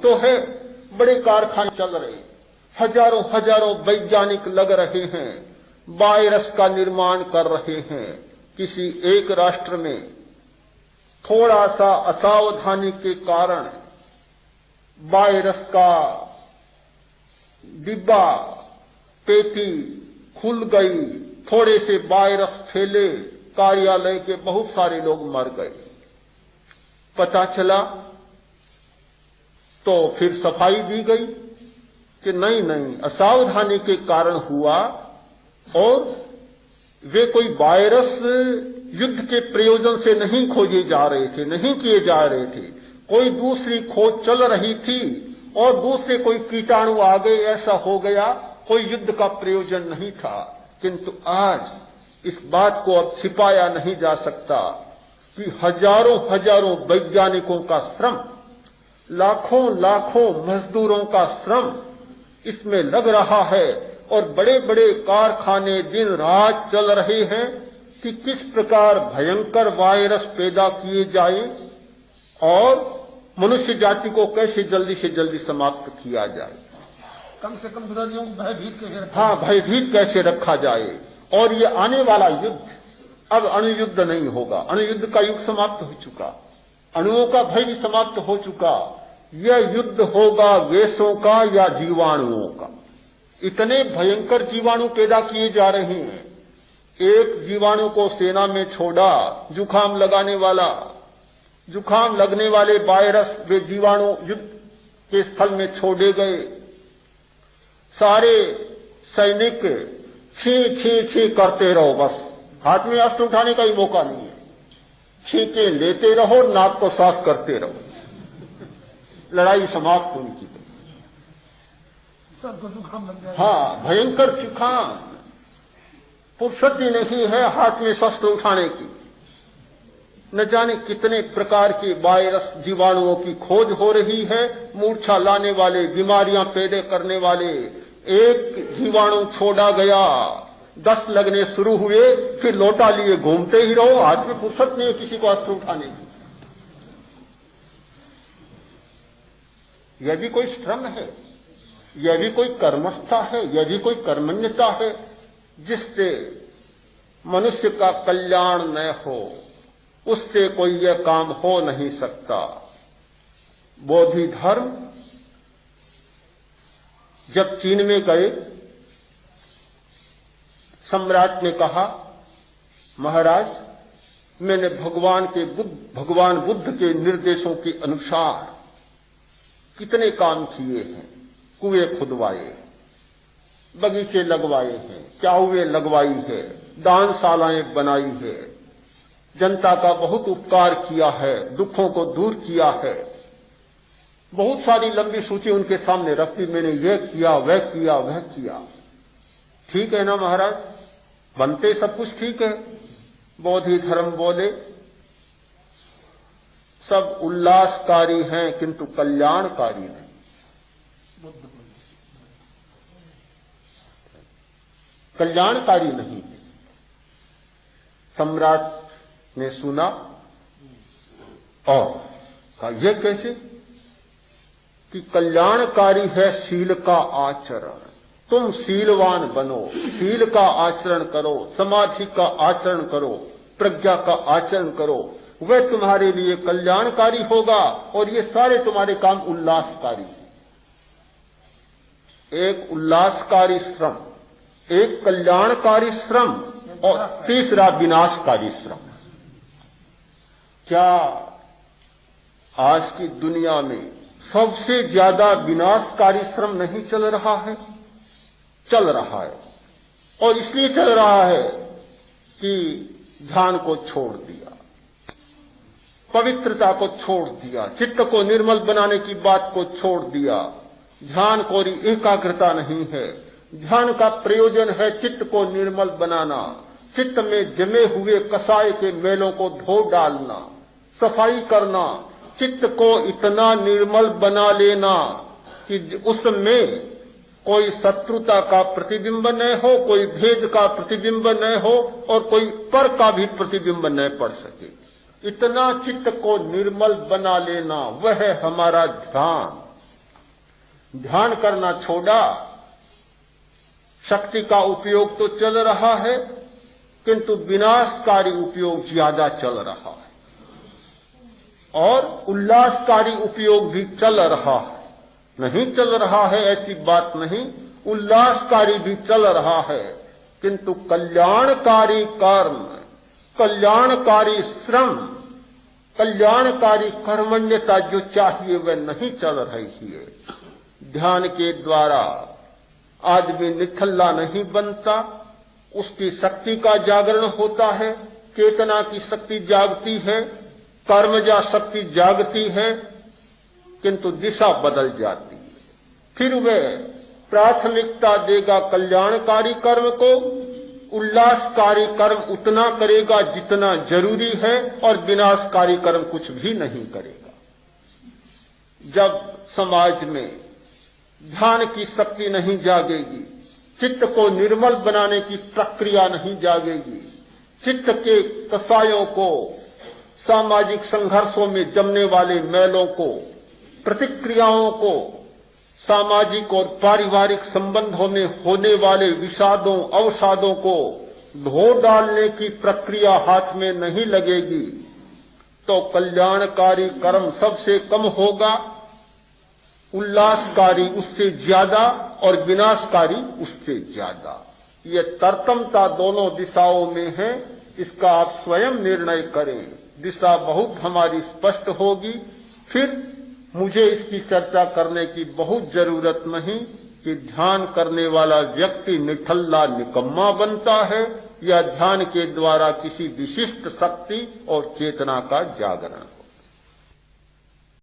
तो है, बड़े कारखाने चल रहे, हजारों हजारों वैज्ञानिक लग रहे हैं, वायरस का निर्माण कर रहे हैं। किसी एक राष्ट्र में थोड़ा सा असावधानी के कारण वायरस का डिब्बा पेटी खुल गई, थोड़े से वायरस फैले, कार्यालय के बहुत सारे लोग मर गए। पता चला तो फिर सफाई दी गई कि नहीं नहीं, असावधानी के कारण हुआ और वे कोई वायरस युद्ध के प्रयोजन से नहीं खोजे जा रहे थे, नहीं किए जा रहे थे, कोई दूसरी खोज चल रही थी और दूसरे कोई कीटाणु आ गए, ऐसा हो गया, कोई युद्ध का प्रयोजन नहीं था। किंतु आज इस बात को अब छिपाया नहीं जा सकता कि हजारों हजारों वैज्ञानिकों का श्रम, लाखों लाखों मजदूरों का श्रम इसमें लग रहा है और बड़े बड़े कारखाने दिन रात चल रहे हैं कि किस प्रकार भयंकर वायरस पैदा किए जाए और मनुष्य जाति को कैसे जल्दी से जल्दी समाप्त किया जाए, कम से कम विरोधियों को भयभीत कैसे रखा भयभीत कैसे रखा जाए। और ये आने वाला युद्ध अब अणुयुद्ध नहीं होगा, अणुयुद्ध का युग समाप्त हो चुका, अणुओं का भय भी समाप्त हो चुका। यह युद्ध होगा गैसों का या जीवाणुओं का। इतने भयंकर जीवाणु पैदा किए जा रहे हैं। एक जीवाणु को सेना में छोड़ा, जुकाम लगाने वाला, जुकाम लगने वाले वायरस वे जीवाणु युद्ध के स्थल में छोड़े गए। सारे सैनिक छी छी छी करते रहो, बस हाथ में अस्त्र उठाने का ही मौका नहीं है, छींके लेते रहो, नाक को साफ करते रहो, लड़ाई समाप्त उनकी। सबको जुकाम लग जाए। हाँ, भयंकर जुकाम, फुर्सत ही नहीं है हाथ में शस्त्र उठाने की। न जाने कितने प्रकार के वायरस जीवाणुओं की खोज हो रही है, मूर्छा लाने वाले, बीमारियां पैदा करने वाले। एक जीवाणु छोड़ा गया, 10 लगने शुरू हुए, फिर लोटा लिए घूमते ही रहो, हाथ में फुर्सत नहीं है किसी को अस्त्र उठाने की। यह भी कोई श्रम है, यह भी कोई कर्मठता है, यह भी कोई कर्मण्यता है जिससे मनुष्य का कल्याण न हो, उससे कोई यह काम हो नहीं सकता। बोधि धर्म जब चीन में गए, सम्राट ने कहा, महाराज मैंने भगवान बुद्ध के निर्देशों के अनुसार कितने काम किए हैं, कुएं खुदवाए, बगीचे लगवाए हैं, चाउए लगवाई है, दानशालाएं बनाई है, जनता का बहुत उपकार किया है, दुखों को दूर किया है। बहुत सारी लंबी सूची उनके सामने रखी, मैंने यह किया, वह किया, वह किया। ठीक है ना महाराज, बनते सब कुछ ठीक है। बोधि धर्म बोले सब उल्लासकारी हैं किंतु कल्याणकारी नहीं, कल्याणकारी नहीं। सम्राट ने सुना और कहा, यह कैसे कि कल्याणकारी है शील का आचरण। तुम शीलवान बनो, शील का आचरण करो, समाधि का आचरण करो, प्रज्ञा का आचरण करो, वह तुम्हारे लिए कल्याणकारी होगा और ये सारे तुम्हारे काम उल्लासकारी। एक उल्लासकारी श्रम, एक कल्याणकारी श्रम और तीसरा विनाशकारी श्रम। क्या आज की दुनिया में सबसे ज्यादा विनाशकारी श्रम नहीं चल रहा है? चल रहा है, और इसलिए चल रहा है कि ध्यान को छोड़ दिया, पवित्रता को छोड़ दिया, चित्त को निर्मल बनाने की बात को छोड़ दिया। ध्यान को एकाग्रता नहीं है, ध्यान का प्रयोजन है चित्त को निर्मल बनाना, चित्त में जमे हुए कसाय के मेलों को धो डालना, सफाई करना, चित्त को इतना निर्मल बना लेना कि उसमें कोई शत्रुता का प्रतिबिंब न हो, कोई भेद का प्रतिबिंब न हो और कोई पर का भी प्रतिबिंब न पड़ सके। इतना चित्त को निर्मल बना लेना, वह है हमारा ध्यान। ध्यान करना छोड़ा, शक्ति का उपयोग तो चल रहा है, किंतु विनाशकारी उपयोग ज्यादा चल रहा है और उल्लासकारी उपयोग भी चल रहा है। नहीं चल रहा है ऐसी बात नहीं, उल्लासकारी भी चल रहा है, किंतु कल्याणकारी कर्म, कल्याणकारी श्रम, कल्याणकारी कर्मण्यता जो चाहिए वह नहीं चल रही है। ध्यान के द्वारा आदमी निठल्ला नहीं बनता, उसकी शक्ति का जागरण होता है, चेतना की शक्ति जागती है, कर्मजा शक्ति जागती है, किंतु दिशा बदल जाती है। फिर वह प्राथमिकता देगा कल्याणकारी कर्म को, उल्लासकारी कर्म उतना करेगा जितना जरूरी है और विनाशकारी कर्म कुछ भी नहीं करेगा। जब समाज में ध्यान की शक्ति नहीं जागेगी, चित्त को निर्मल बनाने की प्रक्रिया नहीं जागेगी, चित्त के कसायों को, सामाजिक संघर्षों में जमने वाले मैलों को, प्रतिक्रियाओं को, सामाजिक और पारिवारिक संबंधों में होने वाले विषादों अवसादों को धो डालने की प्रक्रिया हाथ में नहीं लगेगी, तो कल्याणकारी कर्म सबसे कम होगा, उल्लासकारी उससे ज्यादा और विनाशकारी उससे ज्यादा। ये तरतमता दोनों दिशाओं में है, इसका आप स्वयं निर्णय करें। दिशा बहुत हमारी स्पष्ट होगी, फिर मुझे इसकी चर्चा करने की बहुत जरूरत नहीं कि ध्यान करने वाला व्यक्ति निठल्ला निकम्मा बनता है या ध्यान के द्वारा किसी विशिष्ट शक्ति और चेतना का जागरण।